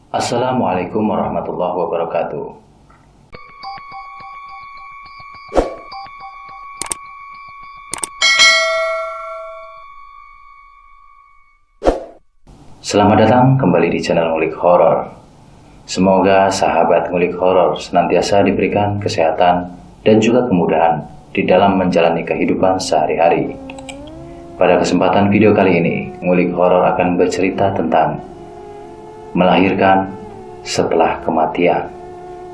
Assalamualaikum warahmatullahi wabarakatuh. Selamat datang kembali di channel Ngulik Horor. Semoga sahabat Ngulik Horor senantiasa diberikan kesehatan dan juga kemudahan di dalam menjalani kehidupan sehari-hari. Pada kesempatan video kali ini, Ngulik Horor akan bercerita tentang melahirkan setelah kematian.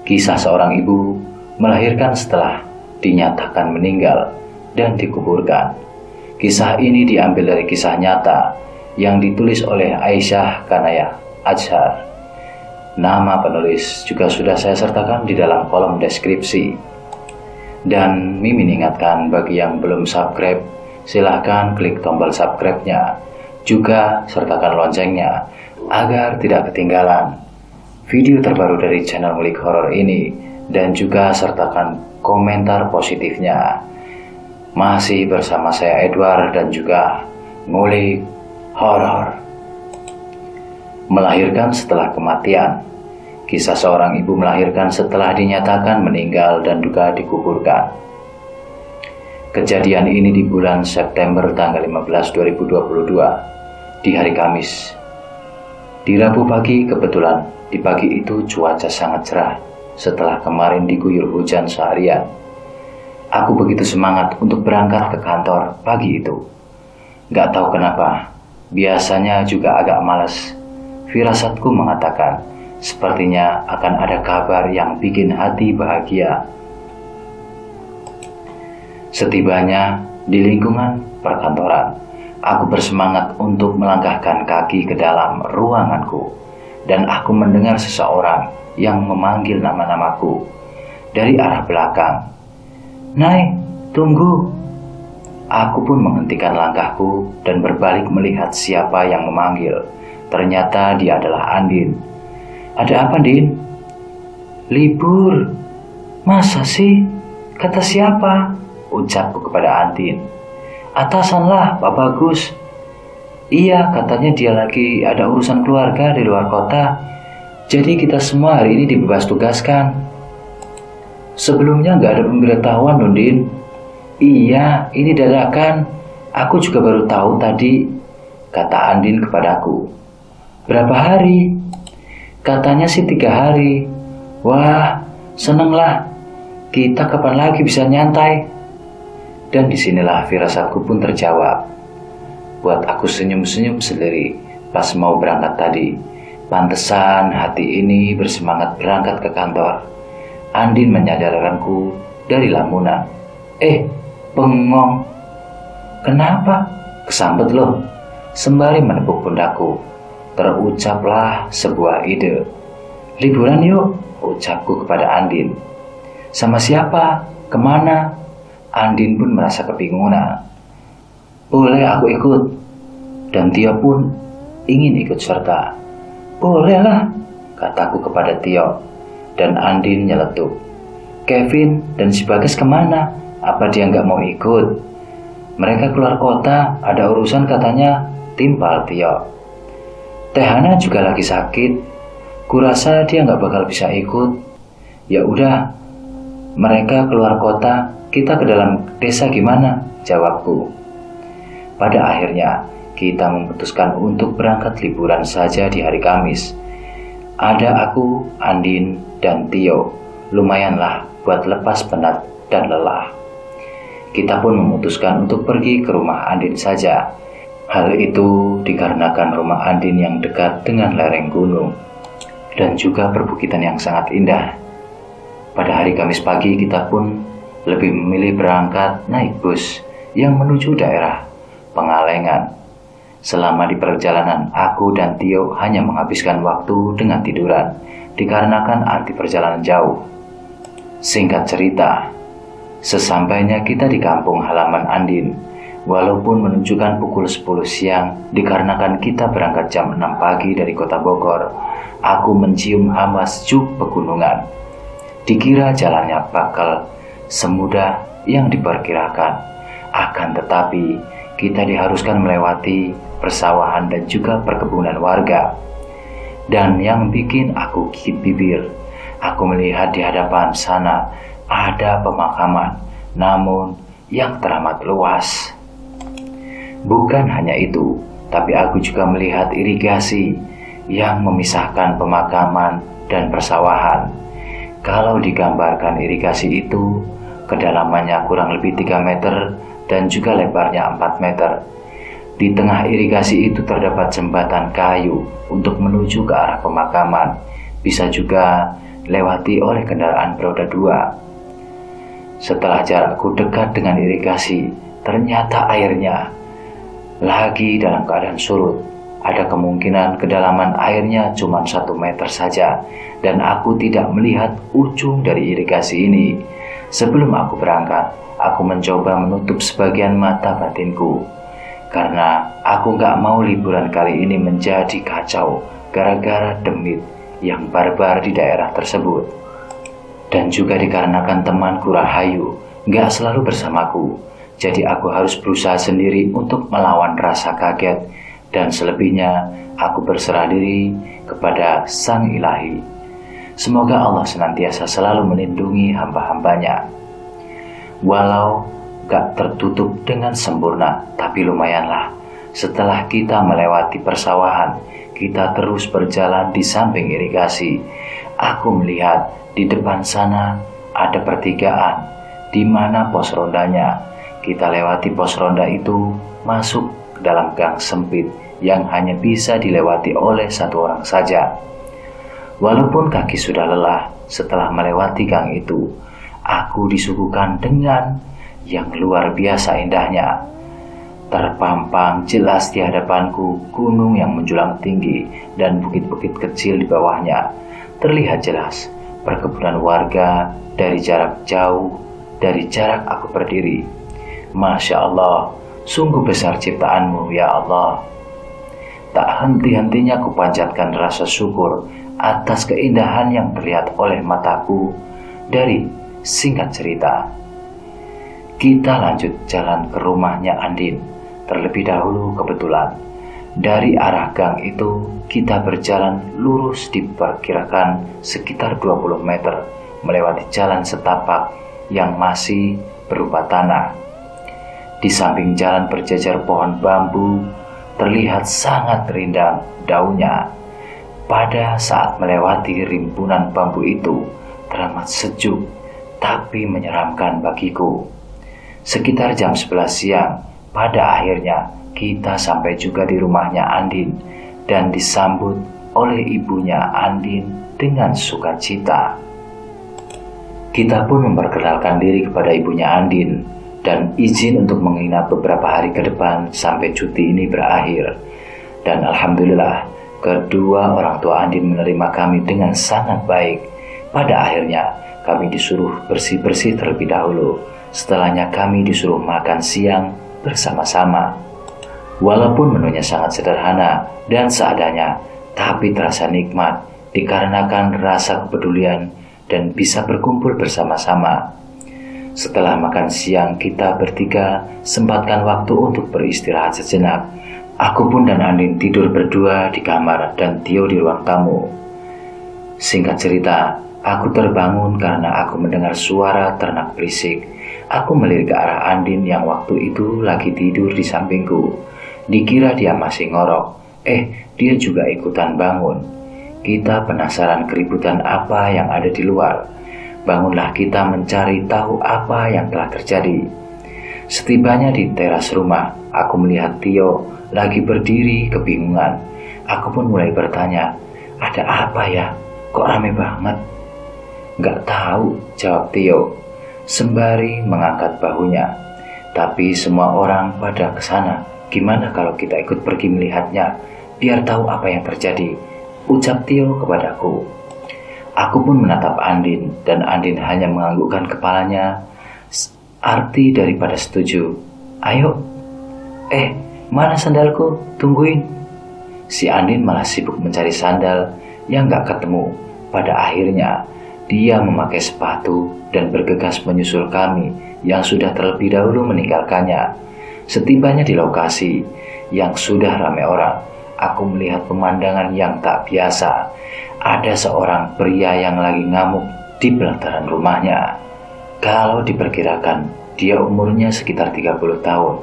Kisah seorang ibu melahirkan setelah dinyatakan meninggal dan dikuburkan. Kisah ini diambil dari kisah nyata yang ditulis oleh Aisyah Kanaya Azhar. Nama penulis juga sudah saya sertakan di dalam kolom deskripsi. Dan Mimin ingatkan bagi yang belum subscribe, silahkan klik tombol subscribe-nya. Juga sertakan loncengnya agar tidak ketinggalan video terbaru dari channel Ngulik Horor ini, dan juga sertakan komentar positifnya. Masih bersama saya Edward dan juga Ngulik Horor. Melahirkan setelah kematian. Kisah seorang ibu melahirkan setelah dinyatakan meninggal dan juga dikuburkan. Kejadian ini di bulan September tanggal 15 2022 di hari Kamis. Di Rabu pagi, kebetulan di pagi itu cuaca sangat cerah setelah kemarin diguyur hujan seharian. Aku begitu semangat untuk berangkat ke kantor pagi itu. Gak tahu kenapa, biasanya juga agak malas. Firasatku mengatakan, sepertinya akan ada kabar yang bikin hati bahagia. Setibanya di lingkungan perkantoran, aku bersemangat untuk melangkahkan kaki ke dalam ruanganku, dan aku mendengar seseorang yang memanggil nama-namaku dari arah belakang. "Nay, tunggu!" Aku pun menghentikan langkahku dan berbalik melihat siapa yang memanggil. Ternyata dia adalah Andin. "Ada apa, Din?" "Libur." "Masa sih? Kata siapa?" ucapku kepada Andin. "Atasan lah, Pak Bagus." "Iya, katanya dia lagi ada urusan keluarga di luar kota. Jadi kita semua hari ini dibebas tugaskan." "Sebelumnya nggak ada pemberitahuan, Nundin." "Iya, ini dadakan. Aku juga baru tahu tadi," kata Andin kepadaku. "Berapa hari?" "Katanya sih 3 hari. Wah, seneng lah. Kita kapan lagi bisa nyantai?" Dan disinilah firasatku pun terjawab. Buat aku senyum-senyum sendiri pas mau berangkat tadi. Pantesan hati ini bersemangat berangkat ke kantor. Andin menyadarkanku dari lamunan. Bengong." "Kenapa?" "Kesambet loh." Sembari menepuk pundakku, terucaplah sebuah ide. "Liburan yuk," ucapku kepada Andin. "Sama siapa? Kemana?" Andin pun merasa kebingungan. "Boleh aku ikut?" Dan Tio pun ingin ikut serta. "Bolehlah," kataku kepada Tio. Dan Andin nyeletuk, "Kevin dan si Bagas kemana? Apa dia nggak mau ikut?" "Mereka keluar kota, ada urusan katanya," timpal Tio. "Tehana juga lagi sakit. Kurasa dia nggak bakal bisa ikut." "Ya udah, mereka keluar kota, kita ke dalam desa gimana?" jawabku. Pada akhirnya, kita memutuskan untuk berangkat liburan saja di hari Kamis. Ada aku, Andin, dan Tio. Lumayanlah buat lepas penat dan lelah. Kita pun memutuskan untuk pergi ke rumah Andin saja. Hal itu dikarenakan rumah Andin yang dekat dengan lereng gunung dan juga perbukitan yang sangat indah. Pada hari Kamis pagi, kita pun lebih memilih berangkat naik bus yang menuju daerah Pengalengan. Selama di perjalanan, aku dan Tio hanya menghabiskan waktu dengan tiduran dikarenakan arti perjalanan jauh. Singkat cerita, sesampainya kita di kampung halaman Andin, walaupun menunjukkan pukul 10 siang dikarenakan kita berangkat jam 6 pagi dari kota Bogor, aku mencium hama sejuk pegunungan. Dikira jalannya bakal semudah yang diperkirakan. Akan tetapi, kita diharuskan melewati persawahan dan juga perkebunan warga. Dan yang bikin aku gigit bibir, aku melihat di hadapan sana ada pemakaman, namun yang teramat luas. Bukan hanya itu, tapi aku juga melihat irigasi yang memisahkan pemakaman dan persawahan. Kalau digambarkan irigasi itu, kedalamannya kurang lebih 3 meter dan juga lebarnya 4 meter. Di tengah irigasi itu terdapat jembatan kayu untuk menuju ke arah pemakaman. Bisa juga lewati oleh kendaraan beroda 2. Setelah jarakku dekat dengan irigasi, ternyata airnya lagi dalam keadaan surut. Ada kemungkinan kedalaman airnya cuma 1 meter saja, dan aku tidak melihat ujung dari irigasi ini. Sebelum aku berangkat, aku mencoba menutup sebagian mata batinku, karena aku gak mau liburan kali ini menjadi kacau gara-gara demit yang barbar di daerah tersebut. Dan juga dikarenakan temanku Rahayu gak selalu bersamaku, jadi aku harus berusaha sendiri untuk melawan rasa kaget, dan selebihnya aku berserah diri kepada Sang Ilahi. Semoga Allah senantiasa selalu melindungi hamba-hambanya. Walau gak tertutup dengan sempurna, tapi lumayanlah. Setelah kita melewati persawahan, kita terus berjalan di samping irigasi. Aku melihat di depan sana ada pertigaan, di mana pos rondanya. Kita lewati pos ronda itu, masuk ke dalam gang sempit yang hanya bisa dilewati oleh 1 orang saja. Walaupun kaki sudah lelah setelah melewati gang itu, aku disuguhkan dengan yang luar biasa indahnya. Terpampang jelas di hadapanku gunung yang menjulang tinggi dan bukit-bukit kecil di bawahnya. Terlihat jelas perkebunan warga dari jarak jauh, dari jarak aku berdiri. Masya Allah, sungguh besar ciptaanmu ya Allah. Tak henti-hentinya kupanjatkan rasa syukur atas keindahan yang terlihat oleh mataku. Dari singkat cerita, kita lanjut jalan ke rumahnya Andin. Terlebih dahulu kebetulan dari arah gang itu kita berjalan lurus diperkirakan sekitar 20 meter melewati jalan setapak yang masih berupa tanah. Di samping jalan berjajar pohon bambu, terlihat sangat rindang daunnya. Pada saat melewati rimpunan bambu itu, teramat sejuk tapi menyeramkan bagiku. Sekitar jam 11 siang, pada akhirnya kita sampai juga di rumahnya Andin dan disambut oleh ibunya Andin dengan sukacita. Kita pun memperkenalkan diri kepada ibunya Andin dan izin untuk menginap beberapa hari ke depan sampai cuti ini berakhir. Dan alhamdulillah, kedua orang tua Andin menerima kami dengan sangat baik. Pada akhirnya, kami disuruh bersih-bersih terlebih dahulu. Setelahnya kami disuruh makan siang bersama-sama. Walaupun menunya sangat sederhana dan seadanya, tapi terasa nikmat dikarenakan rasa kepedulian dan bisa berkumpul bersama-sama. Setelah makan siang, kita bertiga sempatkan waktu untuk beristirahat sejenak. Aku pun dan Andin tidur berdua di kamar dan Tio di ruang tamu. Singkat cerita, aku terbangun karena aku mendengar suara ternak berisik. Aku melirik ke arah Andin yang waktu itu lagi tidur di sampingku. Dikira dia masih ngorok, dia juga ikutan bangun. Kita penasaran keributan apa yang ada di luar. Bangunlah kita mencari tahu apa yang telah terjadi. Setibanya di teras rumah, aku melihat Tio lagi berdiri kebingungan. Aku pun mulai bertanya, ada apa ya? Kok rame banget? Gak tahu, jawab Tio, sembari mengangkat bahunya. Tapi semua orang pada kesana. Gimana kalau kita ikut pergi melihatnya, biar tahu apa yang terjadi, ucap Tio kepadaku. Aku pun menatap Andin dan Andin hanya menganggukkan kepalanya, arti daripada setuju. Ayo, mana sandalku? Tungguin. Si Andin malah sibuk mencari sandal yang gak ketemu. Pada akhirnya, dia memakai sepatu dan bergegas menyusul kami yang sudah terlebih dahulu meninggalkannya. Setibanya di lokasi yang sudah ramai orang, aku melihat pemandangan yang tak biasa. Ada seorang pria yang lagi ngamuk di pelataran rumahnya. Kalau diperkirakan, dia umurnya sekitar 30 tahun.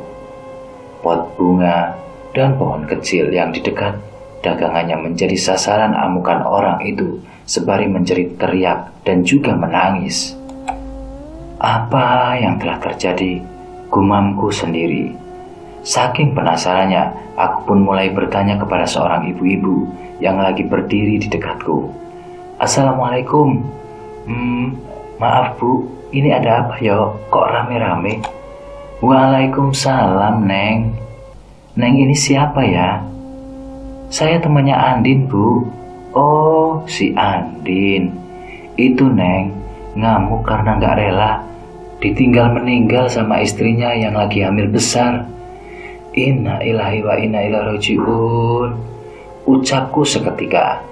Pot bunga dan pohon kecil yang di dekat dagangannya menjadi sasaran amukan orang itu sembari menjerit teriak dan juga menangis. Apa yang telah terjadi? Gumamku sendiri. Saking penasarannya, aku pun mulai bertanya kepada seorang ibu-ibu yang lagi berdiri di dekatku. Assalamualaikum. Maaf bu, ini ada apa yo? Kok rame-rame? Waalaikumsalam Neng. Neng ini siapa ya? Saya temannya Andin bu. Oh si Andin. Itu Neng, ngamuk karena gak rela ditinggal meninggal sama istrinya yang lagi hamil besar. Inna ilahi wa inna ilaihi raji'un. Ucapku seketika.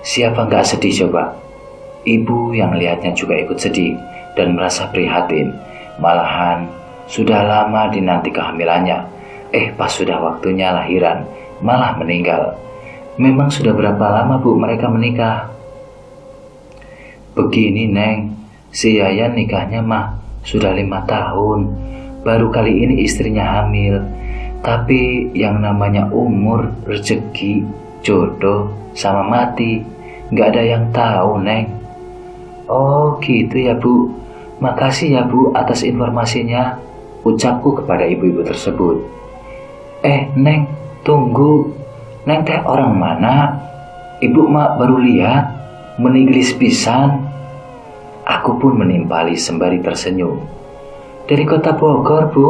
Siapa gak sedih coba? Ibu yang lihatnya juga ikut sedih dan merasa prihatin. Malahan sudah lama dinanti kehamilannya. Pas sudah waktunya lahiran malah meninggal. Memang sudah berapa lama bu mereka menikah? Begini Neng, si Yayan nikahnya mah sudah 5 tahun. Baru kali ini istrinya hamil. Tapi yang namanya umur, rezeki, jodoh, sama mati gak ada yang tahu Neng. Oh gitu ya bu. Makasih ya bu atas informasinya, ucapku kepada ibu-ibu tersebut. Neng, tunggu. Neng teh orang mana? Ibu mak baru lihat, meniglis pisan. Aku pun menimpali sembari tersenyum. Dari kota Bogor bu.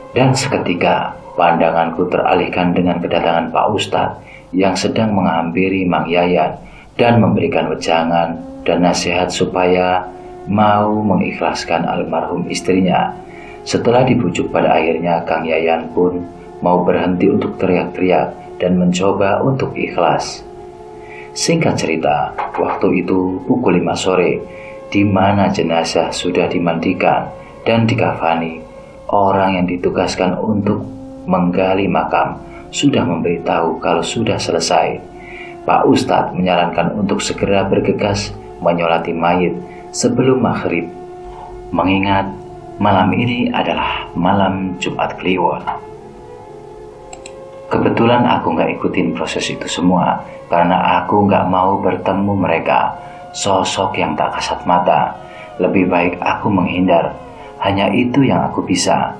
Dan seketika pandanganku teralihkan dengan kedatangan Pak Ustadz yang sedang menghampiri Mang Yayan dan memberikan wejangan dan nasihat supaya mau mengikhlaskan almarhum istrinya. Setelah dibujuk pada akhirnya Kang Yayan pun mau berhenti untuk teriak-teriak dan mencoba untuk ikhlas. Singkat cerita, waktu itu pukul 5 sore, di mana jenazah sudah dimandikan dan dikafani. Orang yang ditugaskan untuk menggali makam sudah memberitahu kalau sudah selesai. Pak Ustadz menyarankan untuk segera bergegas menyolati mayit sebelum maghrib, mengingat malam ini adalah malam Jumat Kliwon. Kebetulan aku gak ikutin proses itu semua karena aku gak mau bertemu mereka, sosok yang tak kasat mata. Lebih baik aku menghindar. Hanya itu yang aku bisa.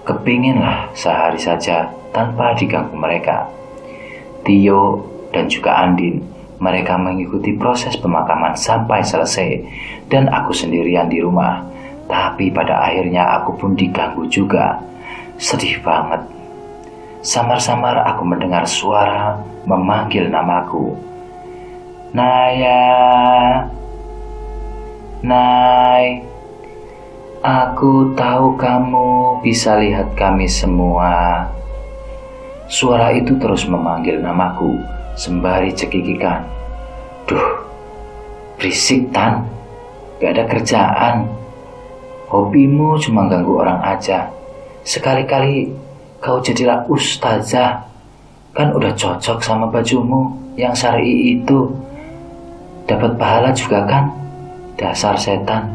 Kepinginlah sehari saja tanpa diganggu mereka. Tio dan juga Andin, mereka mengikuti proses pemakaman sampai selesai dan aku sendirian di rumah. Tapi pada akhirnya aku pun diganggu juga. Sedih banget. Samar-samar aku mendengar suara memanggil namaku. Naya, Nay, aku tahu kamu bisa lihat kami semua. Suara itu terus memanggil namaku sembari cekikikan. Duh, berisik Tan, gak ada kerjaan. Hobimu cuma ganggu orang aja. Sekali-kali kau jadilah ustazah. Kan udah cocok sama bajumu yang syar'i itu. Dapat pahala juga kan? Dasar setan.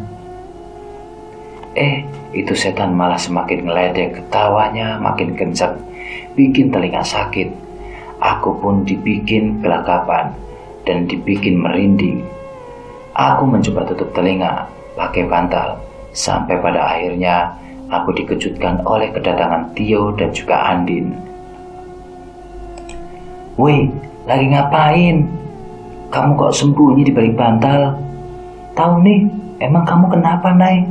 Itu setan malah semakin ngeledek, ketawanya makin kencang, bikin telinga sakit. Aku pun dibikin gelagapan dan dibikin merinding. Aku mencoba tutup telinga pakai bantal, sampai pada akhirnya aku dikejutkan oleh kedatangan Tio dan juga Andin. Woi, lagi ngapain? Kamu kok sembunyi di balik bantal? Tahu nih, emang kamu kenapa, Nay?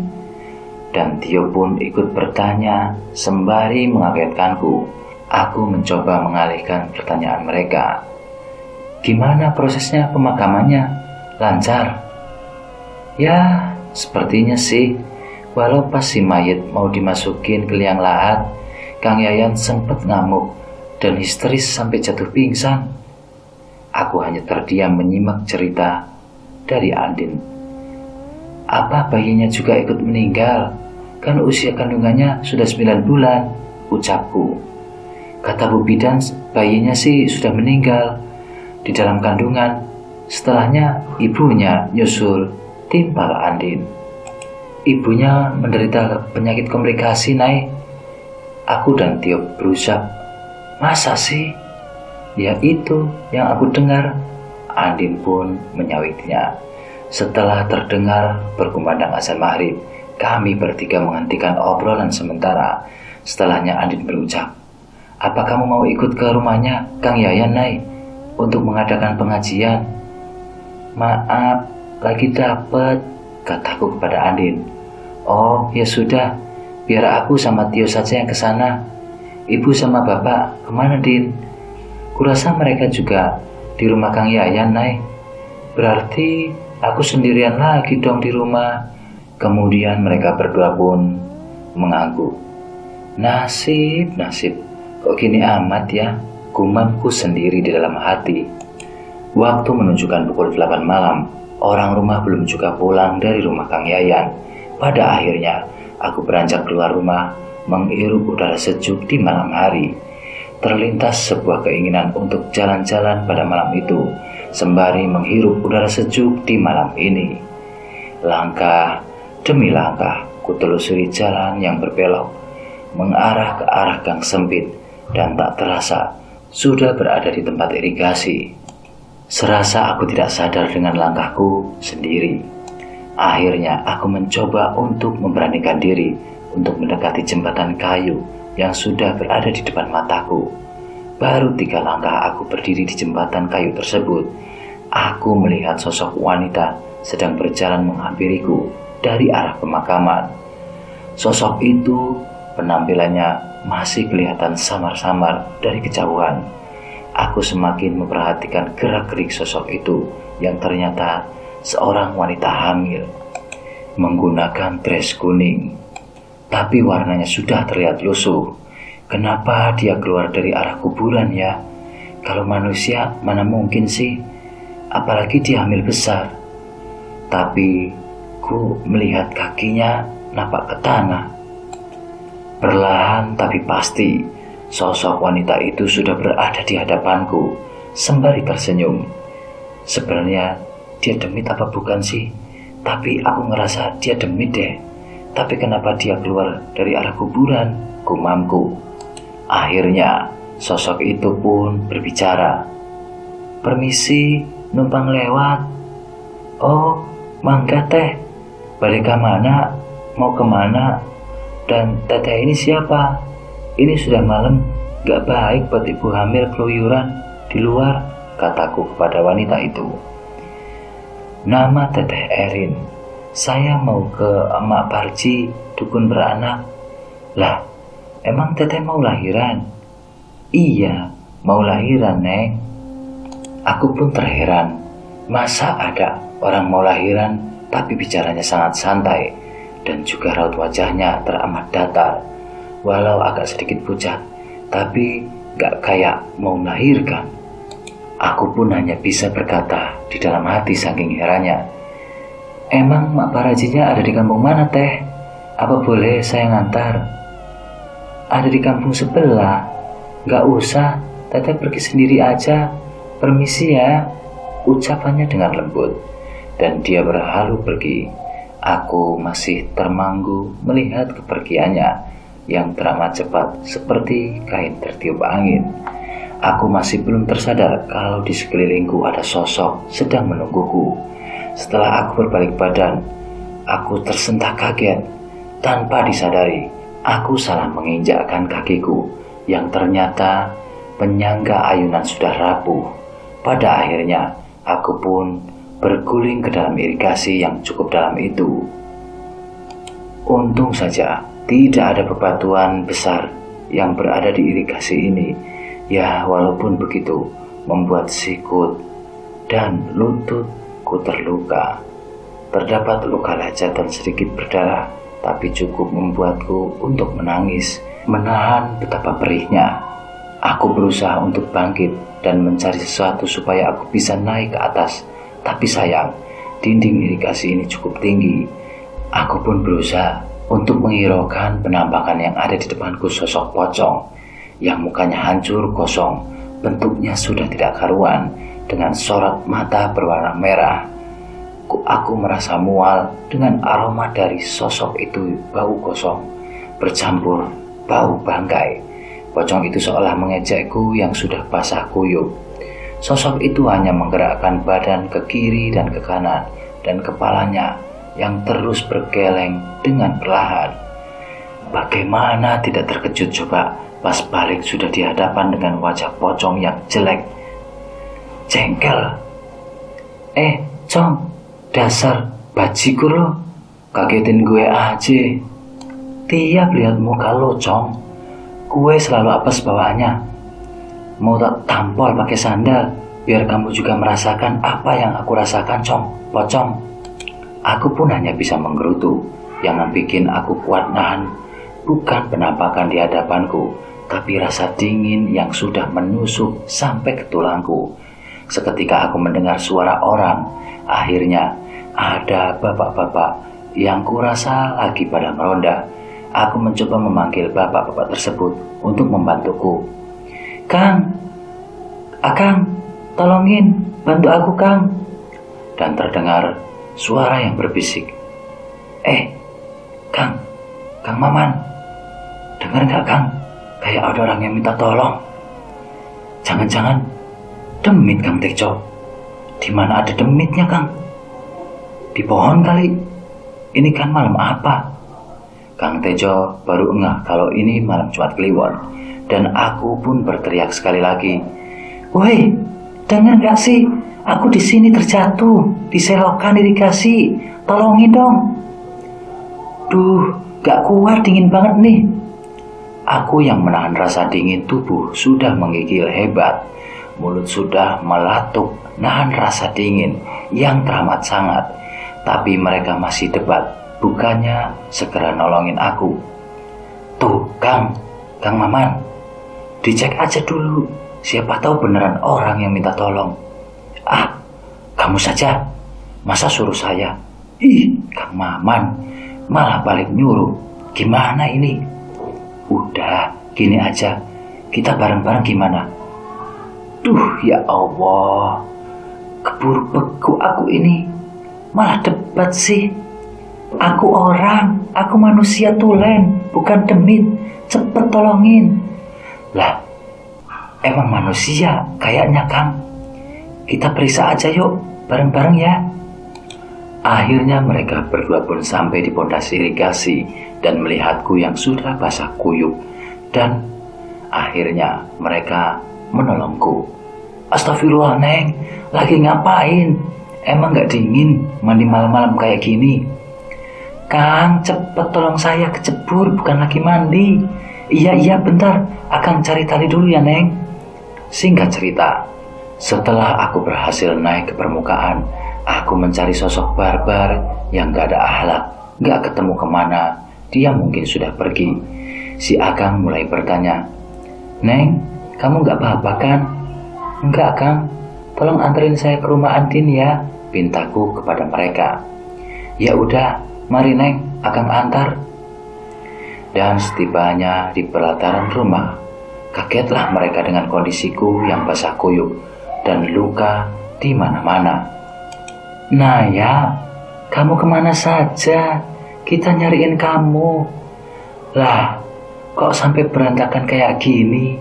Dan Tio pun ikut bertanya sembari mengagetkanku. Aku mencoba mengalihkan pertanyaan mereka. Gimana prosesnya pemakamannya? Lancar? Ya, sepertinya sih. Walau pas si mayit mau dimasukin ke liang lahat, Kang Yayan sempat ngamuk dan histeris sampai jatuh pingsan. Aku hanya terdiam menyimak cerita dari Andin. Apa bayinya juga ikut meninggal? Kan usia kandungannya sudah 9 bulan, ucapku. Kata Bu Bidan, bayinya sih sudah meninggal di dalam kandungan. Setelahnya ibunya nyusul, timpal Andin. Ibunya menderita penyakit komplikasi, Nay. Aku dan Tio berucap, masa sih? Ya itu yang aku dengar. Andin pun menyawitnya. Setelah terdengar berkumandang azan maghrib, kami bertiga menghentikan obrolan sementara. Setelahnya Andin berucap, apa kamu mau ikut ke rumahnya Kang Yayan, Nay, untuk mengadakan pengajian? Maaf, lagi dapet, kataku kepada Andin. Oh, ya sudah, biar aku sama Tio saja yang ke sana. Ibu sama bapak kemana, Din? Kurasa mereka juga di rumah Kang Yayan, Nay. Berarti aku sendirian lagi dong di rumah. Kemudian mereka berdua pun mengangguk. Nasib, kok gini amat ya, gumamku sendiri di dalam hati. Waktu menunjukkan pukul 8 malam, orang rumah belum juga pulang dari rumah Kang Yayan. Pada akhirnya, aku beranjak keluar rumah, menghirup udara sejuk di malam hari. Terlintas sebuah keinginan untuk jalan-jalan pada malam itu, sembari menghirup udara sejuk di malam ini. Langkah demi langkah, kutelusuri jalan yang berbelok, mengarah ke arah gang sempit, dan tak terasa sudah berada di tempat irigasi. Serasa aku tidak sadar dengan langkahku sendiri. Akhirnya aku mencoba untuk memberanikan diri untuk mendekati jembatan kayu yang sudah berada di depan mataku. Baru 3 langkah aku berdiri di jembatan kayu tersebut, aku melihat sosok wanita sedang berjalan menghampiriku dari arah pemakaman. Sosok itu penampilannya masih kelihatan samar-samar dari kejauhan. Aku semakin memperhatikan gerak-gerik sosok itu yang ternyata seorang wanita hamil menggunakan dress kuning, tapi warnanya sudah terlihat lusuh. Kenapa dia keluar dari arah kuburan ya? Kalau manusia mana mungkin sih, apalagi dia hamil besar. Tapi ku melihat kakinya napak ke tanah. Perlahan tapi pasti, sosok wanita itu sudah berada di hadapanku, sembari tersenyum. Sebenarnya dia demit apa bukan sih? Tapi aku ngerasa dia demit deh. Tapi kenapa dia keluar dari arah kuburan? Gumamku. Akhirnya sosok itu pun berbicara. Permisi, numpang lewat. Oh, mangga teh. Balik ke mana? Mau kemana? Dan teteh ini siapa? Ini sudah malam, gak baik buat ibu hamil keluyuran di luar, kataku kepada wanita itu. Nama teteh Erin. Saya mau ke Emak Parji, dukun beranak. Lah, emang teteh mau lahiran? Iya, mau lahiran, Neng. Aku pun terheran. Masa ada orang mau lahiran tapi bicaranya sangat santai, dan juga raut wajahnya teramat datar. Walau agak sedikit pucat, tapi gak kayak mau melahirkan. Aku pun hanya bisa berkata di dalam hati saking herannya. Emang Mak Parajinya ada di kampung mana, Teh? Apa boleh saya ngantar? Ada di kampung sebelah. Gak usah, Teteh pergi sendiri aja. Permisi ya, ucapannya dengan lembut. Dan dia berhalu pergi. Aku masih termanggu melihat kepergiannya yang teramat cepat seperti kain tertiup angin. Aku masih belum tersadar kalau di sekelilingku ada sosok sedang menungguku. Setelah aku berbalik badan, aku tersentak kaget. Tanpa disadari, aku salah menginjakkan kakiku yang ternyata penyangga ayunan sudah rapuh. Pada akhirnya, aku pun berguling ke dalam irigasi yang cukup dalam itu. Untung saja tidak ada bebatuan besar yang berada di irigasi ini. Ya, walaupun begitu membuat sikut dan lututku terluka. Terdapat luka lecet dan sedikit berdarah, tapi cukup membuatku untuk menangis, menahan betapa perihnya. Aku berusaha untuk bangkit dan mencari sesuatu supaya aku bisa naik ke atas. Tapi sayang, dinding irigasi ini cukup tinggi. Aku pun berusaha untuk menghiraukan penampakan yang ada di depanku sosok pocong. yang mukanya hancur kosong, bentuknya sudah tidak karuan, dengan sorot mata berwarna merah. Aku merasa mual dengan aroma dari sosok itu, bau kosong bercampur bau bangkai. Pocong itu seolah mengejekku yang sudah basah kuyup. Sosok itu hanya menggerakkan badan ke kiri dan ke kanan, dan kepalanya yang terus bergeleng dengan perlahan. Bagaimana tidak terkejut coba pas balik sudah di hadapan dengan wajah pocong yang jelek. Jengkel. Cong, dasar bajigur lo, kagetin gue aja. Tiap lihat muka lo, Cong, gue selalu apes bawaannya. Mau tak tampol pakai sandal, biar kamu juga merasakan apa yang aku rasakan, pocong. Aku pun hanya bisa menggerutu. Yang bikin aku kuat nahan bukan penampakan di hadapanku, tapi rasa dingin yang sudah menusuk sampai ke tulangku. Seketika aku mendengar suara orang. Akhirnya ada bapak-bapak yang kurasa lagi pada meronda. Aku mencoba memanggil bapak-bapak tersebut untuk membantuku. Kang, Akang, tolongin, bantu aku Kang. Dan terdengar suara yang berbisik. Kang Maman, dengar gak Kang? Kayak ada orang yang minta tolong. Jangan-jangan demit Kang Tejo. Di mana ada demitnya Kang? Di pohon kali. Ini kan malam apa? Kang Tejo baru ngeh kalau ini malam Jumat Kliwon. Dan aku pun berteriak sekali lagi. Woi, dengar gak sih? Aku di sini terjatuh, di selokan irigasi. Tolongin dong. Duh, gak kuat, dingin banget nih. Aku yang menahan rasa dingin tubuh sudah menggigil hebat. Mulut sudah melatuk nahan rasa dingin yang teramat sangat. Tapi mereka masih debat, bukannya segera nolongin aku. Tuh Kang Maman, dicek aja dulu, siapa tahu beneran orang yang minta tolong. Kamu saja, masa suruh saya? Kang Maman malah balik nyuruh. Gimana ini? Udah, gini aja, kita bareng-bareng gimana? Duh, ya Allah, keburu beku aku ini. Malah debat sih. Aku orang, aku manusia tulen, bukan demit. Cepet tolongin. Lah, emang manusia kayaknya Kang. Kita periksa aja yuk, bareng-bareng ya. Akhirnya mereka berdua pun sampai di pondasi irigasi dan melihatku yang sudah basah kuyup. Dan akhirnya mereka menolongku. Astagfirullah Neng, lagi ngapain? Emang gak dingin mandi malam-malam kayak gini? Kang, cepet tolong saya kecebur, bukan lagi mandi. Iya bentar, Akang cari tali dulu ya Neng. Singkat cerita, setelah aku berhasil naik ke permukaan, aku mencari sosok barbar yang gak ada akhlak, gak ketemu kemana. Dia mungkin sudah pergi. Si Akang mulai bertanya, Neng, kamu gak apa-apa kan? Enggak Kang, tolong anterin saya ke rumah Andin ya, pintaku kepada mereka. Ya udah, mari Neng, Akang antar. Dan setibanya di pelataran rumah, kagetlah mereka dengan kondisiku yang basah kuyup dan luka di mana-mana. Naya, kamu kemana saja? Kita nyariin kamu. Lah, kok sampai berantakan kayak gini?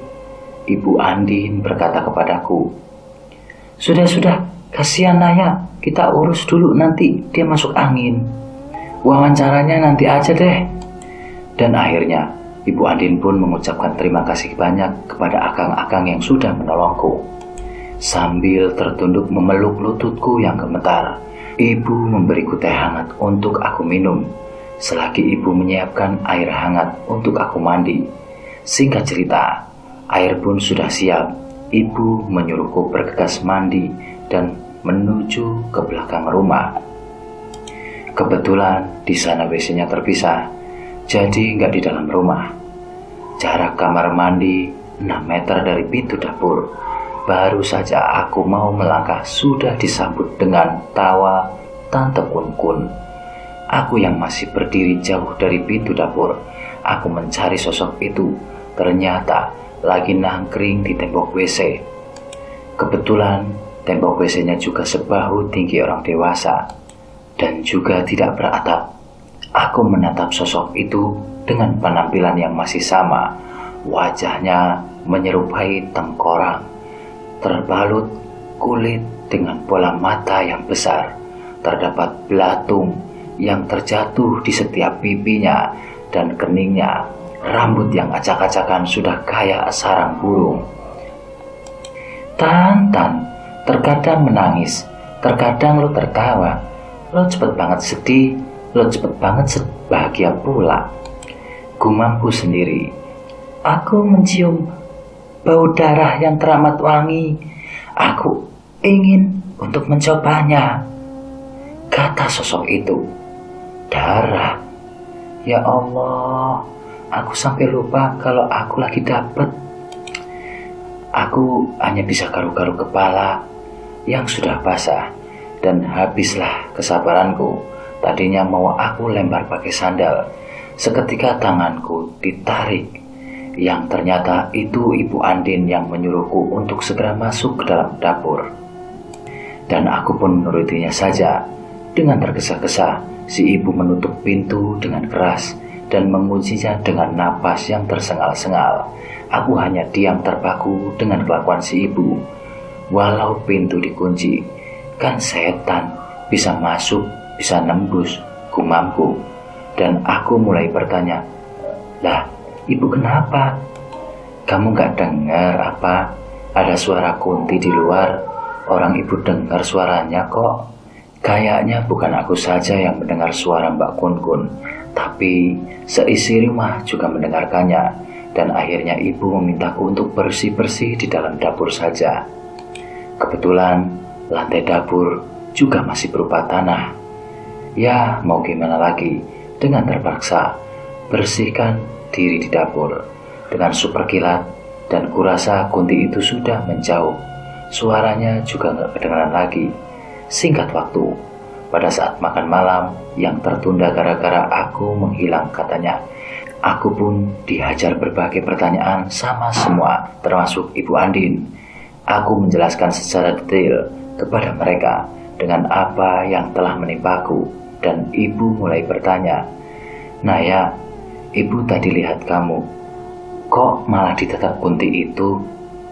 Ibu Andin berkata kepadaku. Sudah, kasihan Naya, kita urus dulu, nanti dia masuk angin. Wawancaranya nanti aja deh. Dan akhirnya Ibu Andin pun mengucapkan terima kasih banyak kepada akang-akang yang sudah menolongku. Sambil tertunduk memeluk lututku yang gemetar, ibu memberiku teh hangat untuk aku minum. Selagi ibu menyiapkan air hangat untuk aku mandi. Singkat cerita, air pun sudah siap. Ibu menyuruhku bergegas mandi dan menuju ke belakang rumah. Kebetulan di sana WC-nya terpisah, jadi nggak di dalam rumah. Jarak kamar mandi 6 meter dari pintu dapur. Baru saja aku mau melangkah sudah disambut dengan tawa Tante Kun. Aku yang masih berdiri jauh dari pintu dapur, aku mencari sosok itu. Ternyata lagi nangkring di tembok WC. Kebetulan tembok WC-nya juga sebahu tinggi orang dewasa dan juga tidak beratap. Aku menatap sosok itu dengan penampilan yang masih sama. Wajahnya menyerupai tengkorak, terbalut kulit dengan bola mata yang besar. Terdapat belatung yang terjatuh di setiap pipinya dan keningnya. Rambut yang acak-acakan sudah kayak sarang burung. Tan, terkadang menangis, terkadang lo tertawa. Lo cepet banget sedih, lo cepet banget bahagia pula. Gumamku sendiri. Aku mencium bau darah yang teramat wangi. Aku ingin untuk mencobanya, kata sosok itu. Darah. Ya Allah, aku sampai lupa kalau aku lagi dapet. Aku hanya bisa garu-garu kepala yang sudah basah dan habislah kesabaranku. Tadinya mau aku lempar pakai sandal. Seketika tanganku ditarik, yang ternyata itu Ibu Andin yang menyuruhku untuk segera masuk ke dalam dapur. Dan aku pun menurutinya saja. Dengan tergesa-gesa, si ibu menutup pintu dengan keras dan menguncinya dengan napas yang tersengal-sengal. Aku hanya diam terpaku dengan kelakuan si ibu. Walau pintu dikunci, kan setan bisa masuk, bisa nembus, gumamku. Dan aku mulai bertanya, "Lah, ibu kenapa? Kamu gak dengar apa? Ada suara Kunti di luar. Orang ibu dengar suaranya kok." Kayaknya bukan aku saja yang mendengar suara Mbak Kun-kun, tapi seisi rumah juga mendengarkannya. Dan akhirnya ibu memintaku untuk bersih-bersih di dalam dapur saja. Kebetulan lantai dapur juga masih berupa tanah. Ya, mau gimana lagi, dengan terpaksa bersihkan diri di dapur dengan super kilat. Dan kurasa Kunti itu sudah menjauh. Suaranya juga gak kedengaran lagi. Singkat waktu, pada saat makan malam yang tertunda gara-gara aku menghilang katanya, aku pun dihajar berbagai pertanyaan sama semua, termasuk Ibu Andin. Aku menjelaskan secara detail kepada mereka dengan apa yang telah menimpaku, dan ibu mulai bertanya, "Naya, ibu tadi lihat kamu, kok malah ditetap Kunti itu?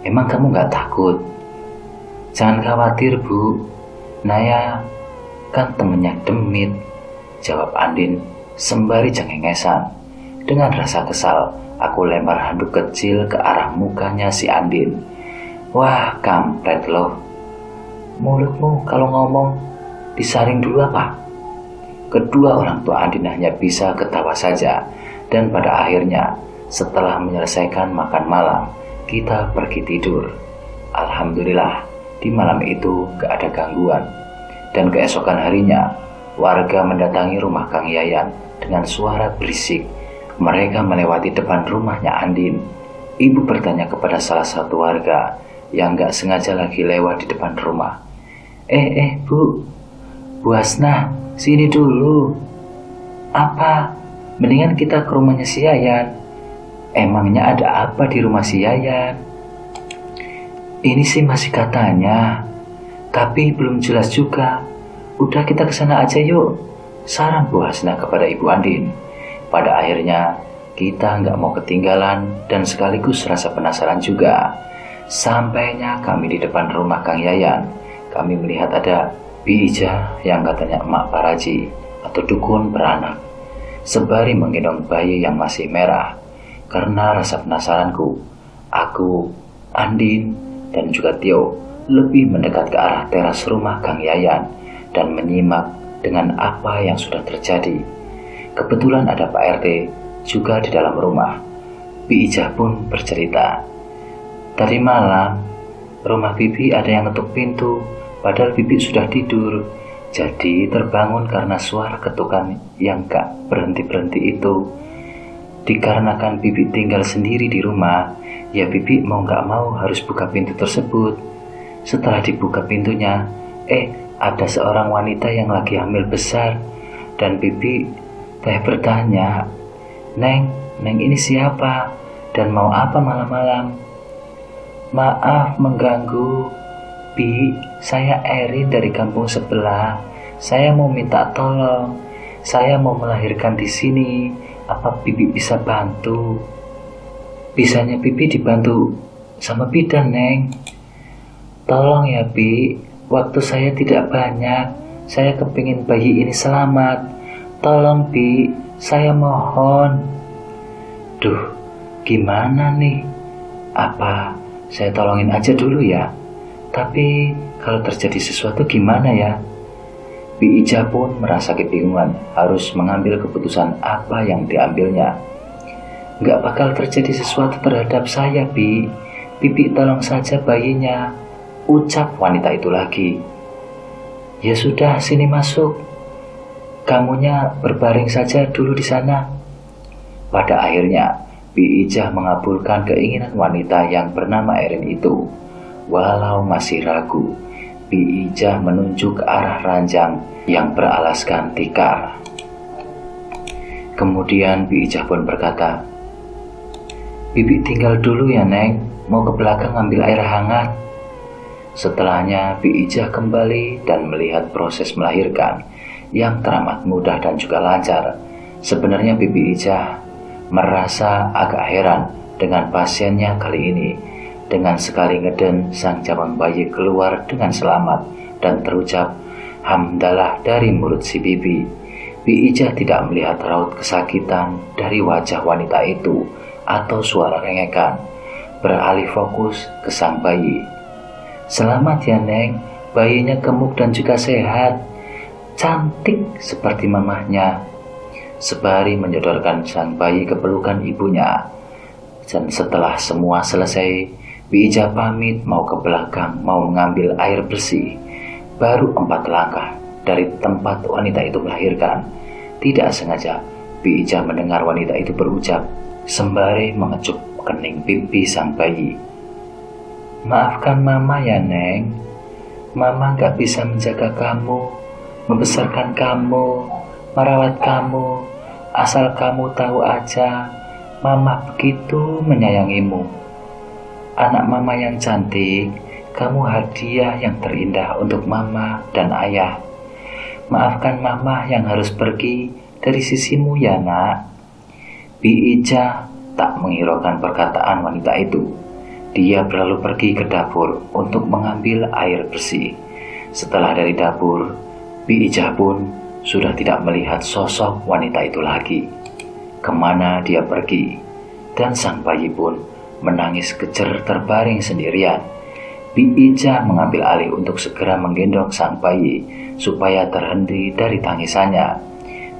Emang kamu gak takut?" "Jangan khawatir, Bu. Naya kan temennya Demit," jawab Andin sembari cengengesan. Dengan rasa kesal, aku lempar handuk kecil ke arah mukanya si Andin. "Wah, kampret loh. Mulutmu kalau ngomong disaring dulu apa?" Kedua orang tua Andin hanya bisa ketawa saja. Dan pada akhirnya, setelah menyelesaikan makan malam, kita pergi tidur. Alhamdulillah, di malam itu gak ada gangguan. Dan keesokan harinya, warga mendatangi rumah Kang Yayan dengan suara berisik. Mereka melewati depan rumahnya Andin. Ibu bertanya kepada salah satu warga yang gak sengaja lagi lewat di depan rumah, Bu Hasnah, sini dulu." "Apa? Mendingan kita ke rumahnya si Yayan." "Emangnya ada apa di rumah si Yayan?" "Ini sih masih katanya, tapi belum jelas juga. Udah kita kesana aja yuk," saran Bu Hasnah kepada Ibu Andin. Pada akhirnya kita nggak mau ketinggalan dan sekaligus rasa penasaran juga. Sampainya kami di depan rumah Kang Yayan, kami melihat ada Bi Ija yang katanya emak Paraji atau dukun beranak, sembari menggendong bayi yang masih merah. Karena rasa penasaranku, aku, Andin, dan juga Tio lebih mendekat ke arah teras rumah Kang Yayan dan menyimak dengan apa yang sudah terjadi. Kebetulan ada Pak RT juga di dalam rumah. Bi Ijah pun bercerita, "Tadi malam rumah Bibi ada yang ngetuk pintu, padahal Bibi sudah tidur. Jadi terbangun karena suara ketukan yang gak berhenti-berhenti itu. Dikarenakan Bibi tinggal sendiri di rumah, ya Bibi mau gak mau harus buka pintu tersebut. Setelah dibuka pintunya, ada seorang wanita yang lagi hamil besar. Dan Bibi bertanya, Neng ini siapa? Dan mau apa malam-malam? Maaf mengganggu, Bi, saya Erin dari kampung sebelah. Saya mau minta tolong. Saya mau melahirkan di sini. Apa Bibi bisa bantu? Bisanya Bibi dibantu sama bidan, Neng. Tolong ya, Bi. Waktu saya tidak banyak. Saya kepingin bayi ini selamat. Tolong, Bi. Saya mohon. Duh, gimana nih? Apa saya tolongin aja dulu ya? Tapi kalau terjadi sesuatu gimana ya? Bi Ijah pun merasa kebingungan harus mengambil keputusan apa yang diambilnya. Gak bakal terjadi sesuatu terhadap saya, Bi. Bibi tolong saja bayinya, ucap wanita itu lagi. Ya sudah, sini masuk. Kamunya berbaring saja dulu di sana. Pada akhirnya, Bi Ijah mengabulkan keinginan wanita yang bernama Erin itu. Walau masih ragu, Bi Ijah menunjuk ke arah ranjang yang beralaskan tikar. Kemudian Bi Ijah pun berkata, Bibi tinggal dulu ya, Neng, mau ke belakang ambil air hangat. Setelahnya Bi Ijah kembali dan melihat proses melahirkan yang teramat mudah dan juga lancar. Sebenarnya Bibi Ijah merasa agak heran dengan pasiennya kali ini. Dengan sekali ngeden, sang cabang bayi keluar dengan selamat dan terucap hamdalah dari mulut si Bibi. Bi Ijah tidak melihat raut kesakitan dari wajah wanita itu atau suara rengekan. Beralih fokus ke sang bayi. Selamat ya, Neng, bayinya gemuk dan juga sehat. Cantik seperti mamahnya. Sebari menyodorkan sang bayi ke pelukan ibunya. Dan setelah semua selesai, Bi Ijah pamit mau ke belakang, mau mengambil air bersih. Baru 4 langkah dari tempat wanita itu melahirkan. Tidak sengaja, Bi Ijah mendengar wanita itu berucap, sembari mengecup kening pipi sang bayi. Maafkan Mama ya, Neng. Mama gak bisa menjaga kamu, membesarkan kamu, merawat kamu. Asal kamu tahu aja, Mama begitu menyayangimu. Anak Mama yang cantik, kamu hadiah yang terindah untuk Mama dan Ayah. Maafkan Mama yang harus pergi dari sisimu ya, Nak. Bi Ijah tak menghiraukan perkataan wanita itu. Dia berlalu pergi ke dapur untuk mengambil air bersih. Setelah dari dapur, Bi Ijah pun sudah tidak melihat sosok wanita itu lagi. Kemana dia pergi? Dan sang bayi pun menangis kejer terbaring sendirian. Bi Ijah mengambil alih untuk segera menggendong sang bayi supaya terhenti dari tangisannya.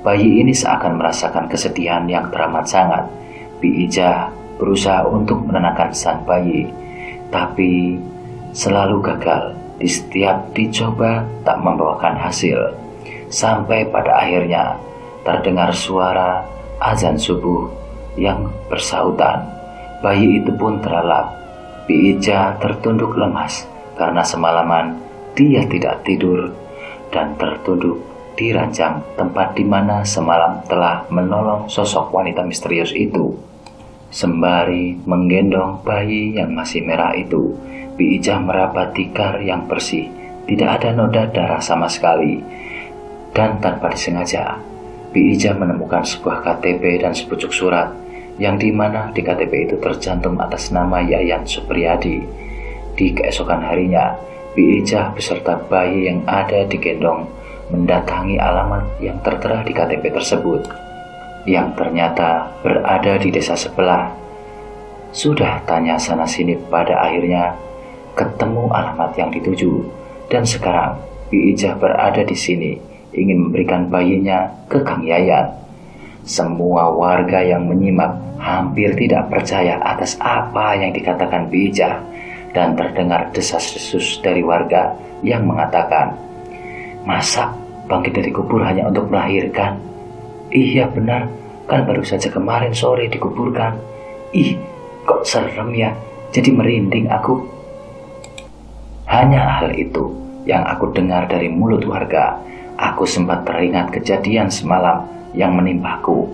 Bayi ini seakan merasakan kesedihan yang teramat sangat. Bi Ijah berusaha untuk menenangkan sang bayi, tapi selalu gagal. Di setiap dicoba tak membawakan hasil. Sampai pada akhirnya terdengar suara azan subuh yang bersautan. Bayi itu pun terlelap. Bi Ijah tertunduk lemas karena semalaman dia tidak tidur dan tertunduk di ranjang tempat di mana semalam telah menolong sosok wanita misterius itu. Sembari menggendong bayi yang masih merah itu, Bi Ijah meraba tikar yang bersih, tidak ada noda darah sama sekali. Dan tanpa disengaja, Bi Ijah menemukan sebuah KTP dan sepucuk surat yang dimana di KTP itu tercantum atas nama Yayan Supriyadi. Di keesokan harinya, Bi Ijah beserta bayi yang ada digendong mendatangi alamat yang tertera di KTP tersebut, yang ternyata berada di desa sebelah. Sudah tanya sana sini, pada akhirnya ketemu alamat yang dituju, dan sekarang Bi Ijah berada di sini ingin memberikan bayinya ke Kang Yayan. Semua warga yang menyimak hampir tidak percaya atas apa yang dikatakan Bi Ijah, dan terdengar desas-desus dari warga yang mengatakan, masa bangkit dari kubur hanya untuk melahirkan? Iya benar, kan baru saja kemarin sore dikuburkan. Ih, kok serem ya, jadi merinding aku. Hanya hal itu yang aku dengar dari mulut warga. Aku sempat teringat kejadian semalam yang menimpaku.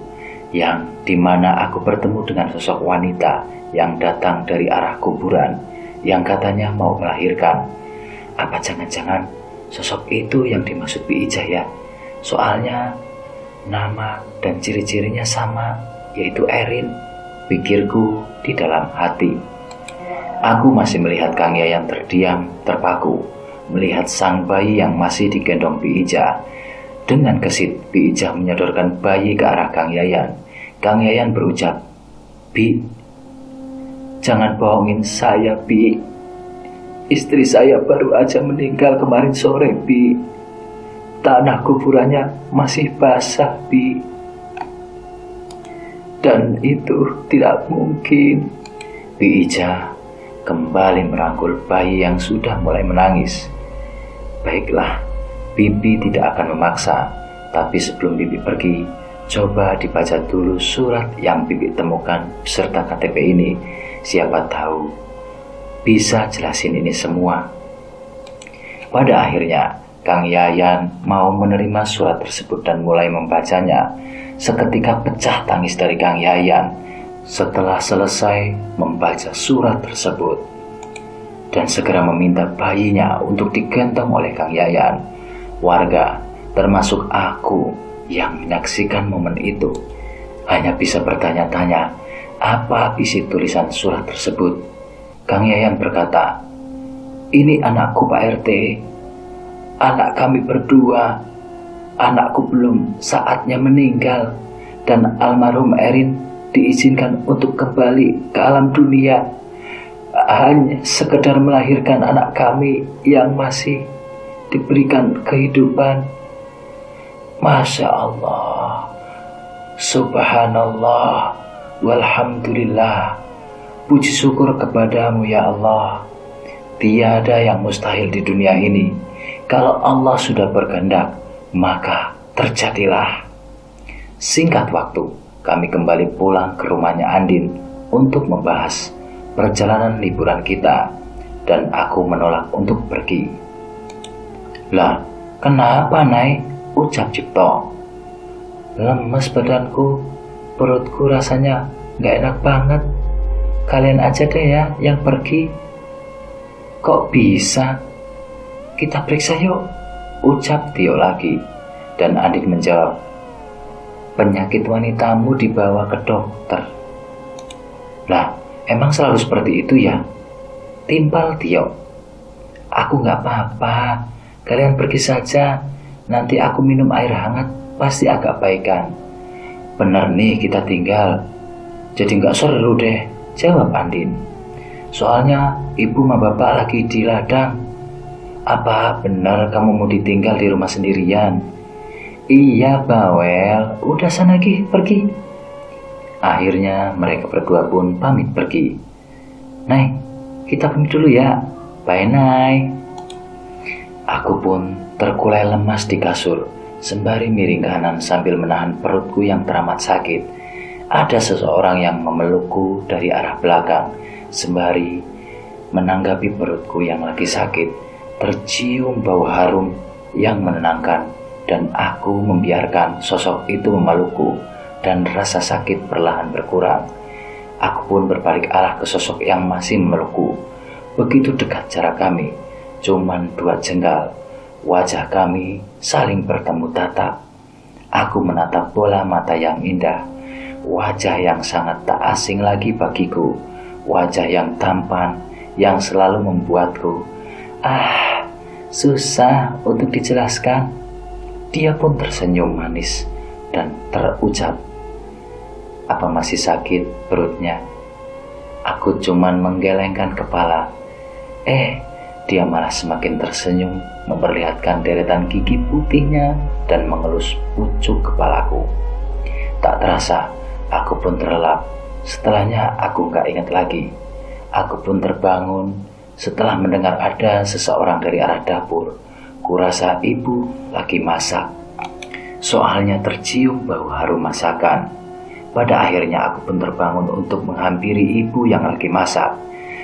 yang dimana aku bertemu dengan sosok wanita yang datang dari arah kuburan yang katanya mau melahirkan. Apa jangan-jangan sosok itu yang dimaksud Bi Ijah ya? Soalnya nama dan ciri-cirinya sama, yaitu Erin, pikirku di dalam hati. Aku masih melihat Kang Yayan terdiam, terpaku, melihat sang bayi yang masih digendong Bi Ijah. Dengan gesit, Bi Ijah menyodorkan bayi ke arah Kang Yayan. Kang Yayan berucap, "Bi, jangan bohongin saya, Bi. Istri saya baru aja meninggal kemarin sore, Bi. Tanah kuburannya masih basah, Bi. Dan itu tidak mungkin." Bi Ijah kembali merangkul bayi yang sudah mulai menangis. "Baiklah, Bibi tidak akan memaksa. Tapi sebelum Bibi pergi, coba dibaca dulu surat yang Bibi temukan beserta KTP ini. Siapa tahu bisa jelasin ini semua." Pada akhirnya, Kang Yayan mau menerima surat tersebut dan mulai membacanya. Seketika pecah tangis dari Kang Yayan setelah selesai membaca surat tersebut, dan segera meminta bayinya untuk digendong oleh Kang Yayan. Warga, termasuk aku yang menyaksikan momen itu, hanya bisa bertanya-tanya apa isi tulisan surat tersebut. Kang Yayan berkata, "Ini anakku, Pak RT. Anak kami berdua. Anakku belum saatnya meninggal, dan almarhum Erin diizinkan untuk kembali ke alam dunia. Hanya sekedar melahirkan anak kami yang masih diberikan kehidupan." Masya Allah, Subhanallah, walhamdulillah. Puji syukur kepadamu ya Allah. Tiada yang mustahil di dunia ini. Kalau Allah sudah berkehendak, maka terjadilah. Singkat waktu, kami kembali pulang ke rumahnya Andin untuk membahas perjalanan liburan kita, dan aku menolak untuk pergi. "Lah, kenapa, Nay?" ucap Cipto. "Lemes badanku, perutku rasanya gak enak banget. Kalian aja deh ya yang pergi." "Kok bisa? Kita periksa yuk," ucap Tio lagi. Dan Andin menjawab, "Penyakit wanitamu dibawa ke dokter." "Lah, emang selalu seperti itu ya?" timpal Tio. "Aku gak apa-apa, kalian pergi saja. Nanti aku minum air hangat, pasti agak baikan." "Bener nih kita tinggal, jadi gak seru deh," jawab Andin. "Soalnya ibu sama bapak lagi di ladang." "Apa benar kamu mau ditinggal di rumah sendirian?" "Iya bawel, udah sana pergi." Akhirnya mereka berdua pun pamit pergi. "Nay, kita pamit dulu ya. Bye, Nay." Aku pun terkulai lemas di kasur, sembari miring kanan sambil menahan perutku yang teramat sakit. Ada seseorang yang memelukku dari arah belakang, sembari menanggapi perutku yang lagi sakit. Tercium bau harum yang menenangkan, dan aku membiarkan sosok itu memelukku, dan rasa sakit perlahan berkurang. Aku pun berbalik arah ke sosok yang masih memelukku. Begitu dekat jarak kami, cuman 2 jengkal. Wajah kami saling bertemu tatap. Aku menatap bola mata yang indah, wajah yang sangat tak asing lagi bagiku, wajah yang tampan yang selalu membuatku susah untuk dijelaskan. Dia pun tersenyum manis dan terucap, "Apa masih sakit perutnya?" Aku cuman menggelengkan kepala. Dia malah semakin tersenyum, memperlihatkan deretan gigi putihnya dan mengelus pucuk kepalaku. Tak terasa, aku pun terlelap. Setelahnya aku gak ingat lagi. Aku pun terbangun setelah mendengar ada seseorang dari arah dapur. Kurasa ibu lagi masak. Soalnya tercium bau harum masakan. Pada akhirnya aku pun terbangun untuk menghampiri ibu yang lagi masak.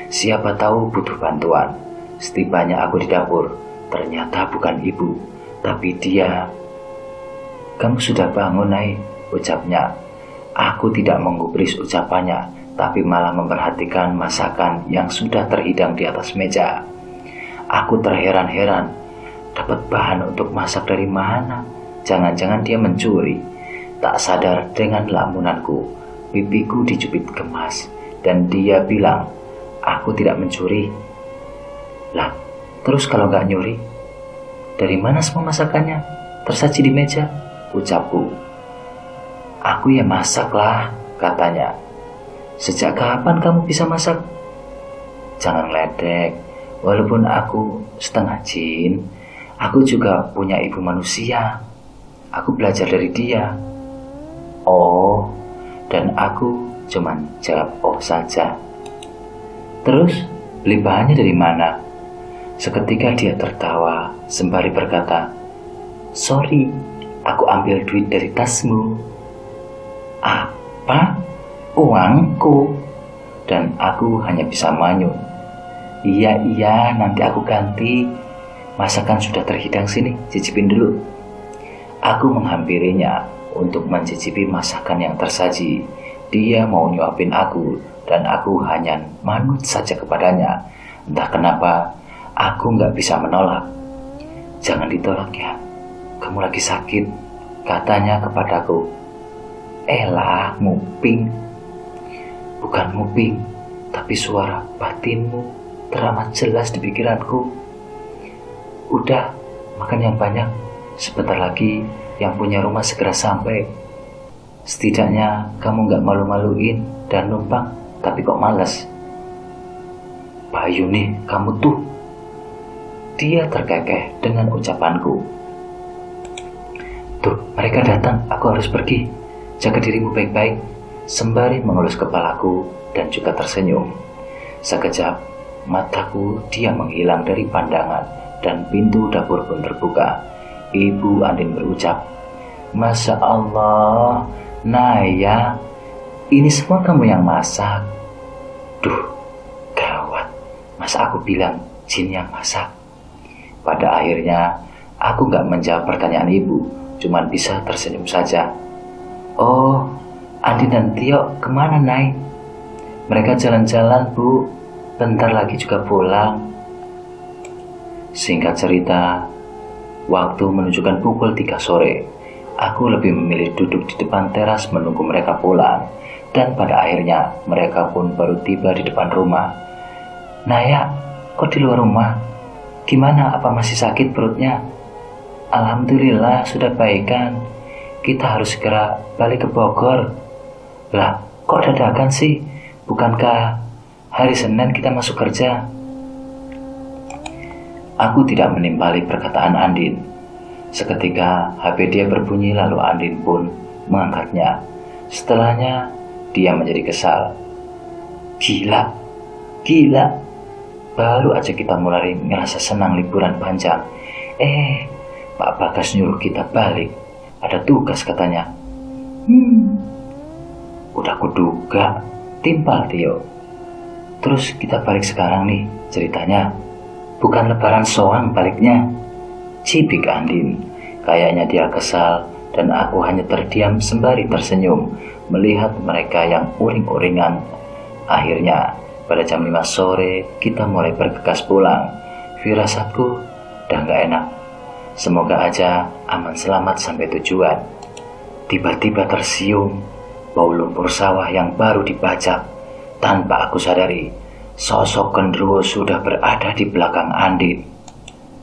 Siapa tahu butuh bantuan. Setibanya aku di dapur, ternyata bukan ibu, tapi dia. "Kamu sudah bangun, Nay?" ucapnya. Aku tidak menggubris ucapannya, tapi malah memperhatikan masakan yang sudah terhidang di atas meja. Aku terheran-heran, dapat bahan untuk masak dari mana? Jangan-jangan dia mencuri. Tak sadar dengan lamunanku, pipiku dijepit gemas, dan dia bilang, aku tidak mencuri. Lah, terus kalau gak nyuri, dari mana semua masakannya tersaji di meja? Ucapku. Aku ya masak lah, katanya. Sejak kapan kamu bisa masak? Jangan ledek, walaupun aku setengah jin, aku juga punya ibu manusia. Aku belajar dari dia. Oh, dan aku cuman jawab oh saja. Terus, beli bahannya dari mana? Seketika dia tertawa sembari berkata, sorry, aku ambil duit dari tasmu. Apa? Uangku? Dan aku hanya bisa manyun. Iya, nanti aku ganti. Masakan sudah terhidang, sini, cicipin dulu. Aku menghampirinya untuk mencicipi masakan yang tersaji. Dia mau nyuapin aku, dan aku hanya manut saja kepadanya. Entah kenapa, aku nggak bisa menolak. Jangan ditolak ya, kamu lagi sakit, katanya kepadaku. Elah, nguping. Bukan nguping, tapi suara batinmu teramat jelas di pikiranku. Udah, makan yang banyak. Sebentar lagi yang punya rumah segera sampai. Setidaknya kamu gak malu-maluin dan numpang, tapi kok malas. Bayu nih, kamu tuh. Dia terkekeh dengan ucapanku. Tuh, mereka datang, aku harus pergi. Jaga dirimu baik-baik, sembari mengelus kepalaku dan juga tersenyum. Sekejap, mataku dia menghilang dari pandangan dan pintu dapur pun terbuka. Ibu Andin berucap, Masya Allah, Naya, ini semua kamu yang masak. Duh, gawat, masa aku bilang jin yang masak? Pada akhirnya, aku gak menjawab pertanyaan ibu, cuman bisa tersenyum saja. Oh, Andi dan Tio kemana, Nay? Mereka jalan-jalan, Bu. Bentar lagi juga pulang. Singkat cerita, waktu menunjukkan pukul 3 sore. Aku lebih memilih duduk di depan teras menunggu mereka pulang. Dan pada akhirnya, mereka pun baru tiba di depan rumah. Naya, kok di luar rumah? Gimana, apa masih sakit perutnya? Alhamdulillah, sudah baikan. Kita harus segera balik ke Bogor. Lah, kok dadakan sih? Bukankah hari Senin kita masuk kerja? Aku tidak menimpali perkataan Andin. Seketika HP dia berbunyi lalu Andin pun mengangkatnya. Setelahnya dia menjadi kesal. Gila. Baru aja kita mulai ngerasa senang liburan panjang. Pak Bagas nyuruh kita balik. Ada tugas katanya. Udah kuduga, timpal Tio. Terus kita balik sekarang nih ceritanya. Bukan lebaran soang baliknya. Cipik Andin. Kayaknya dia kesal dan aku hanya terdiam sembari tersenyum melihat mereka yang uring-uringan. Akhirnya pada jam 5 sore kita mulai bergegas pulang. Firasatku udah gak enak. Semoga aja aman selamat sampai tujuan. Tiba-tiba tersium bau lumpur sawah yang baru dibajak. Tanpa aku sadari, sosok genderuwo sudah berada di belakang Andin.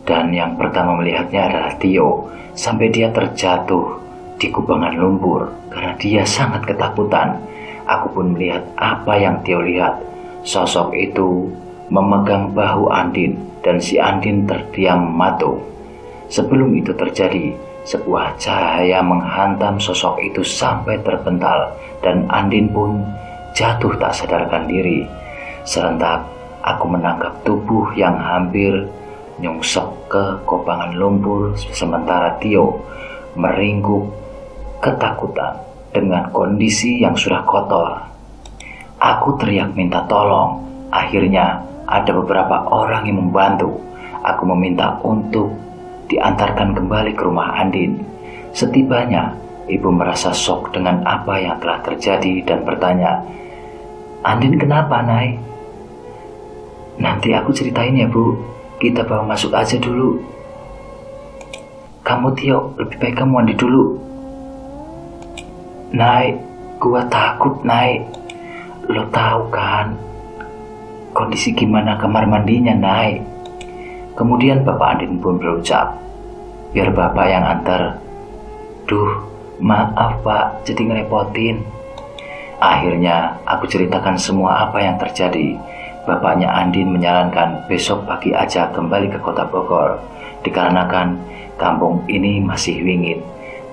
Dan yang pertama melihatnya adalah Tio, sampai dia terjatuh di kubangan lumpur karena dia sangat ketakutan. Aku pun melihat apa yang Tio lihat. Sosok itu memegang bahu Andin dan si Andin terdiam matu. Sebelum itu terjadi, sebuah cahaya menghantam sosok itu sampai terpental dan Andin pun jatuh tak sadarkan diri. Serentak, aku menangkap tubuh yang hampir nyungsep ke kobangan lumpur sementara Tio meringkuk ketakutan dengan kondisi yang sudah kotor. Aku teriak minta tolong. Akhirnya ada beberapa orang yang membantu. Aku meminta untuk diantarkan kembali ke rumah Andin. Setibanya Ibu merasa shock dengan apa yang telah terjadi dan bertanya, "Andin kenapa, Nay?" "Nanti aku ceritain ya, Bu. Kita bawa masuk aja dulu." "Kamu, Tio, lebih baik kamu mandi dulu." "Nay, gua takut, Nay. Lo tahu kan kondisi gimana kamar mandinya, Nay." Kemudian Bapak Andin pun berucap, "Biar Bapak yang antar." "Duh, maaf Pak, jadi ngerepotin." Akhirnya aku ceritakan semua apa yang terjadi. Bapaknya Andin menyarankan besok pagi aja kembali ke kota Bogor, dikarenakan kampung ini masih wingit.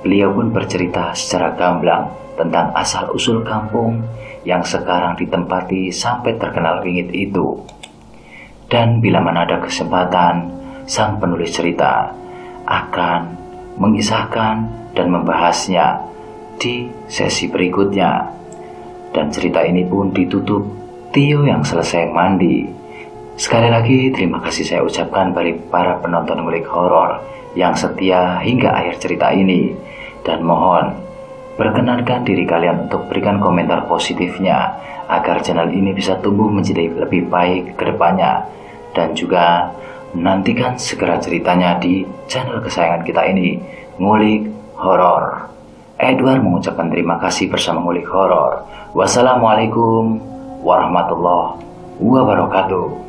Beliau pun bercerita secara gamblang tentang asal-usul kampung yang sekarang ditempati sampai terkenal wingit itu. Dan bila mana ada kesempatan, sang penulis cerita akan mengisahkan dan membahasnya di sesi berikutnya. Dan cerita ini pun ditutup Tio yang selesai mandi. Sekali lagi terima kasih saya ucapkan bagi para penonton ngulik horor yang setia hingga akhir cerita ini. Dan mohon perkenankan diri kalian untuk berikan komentar positifnya agar channel ini bisa tumbuh menjadi lebih baik ke depannya. Dan juga nantikan segera ceritanya di channel kesayangan kita ini, Ngulik Horor. Edward mengucapkan terima kasih bersama Ngulik Horor. Wassalamualaikum warahmatullahi wabarakatuh.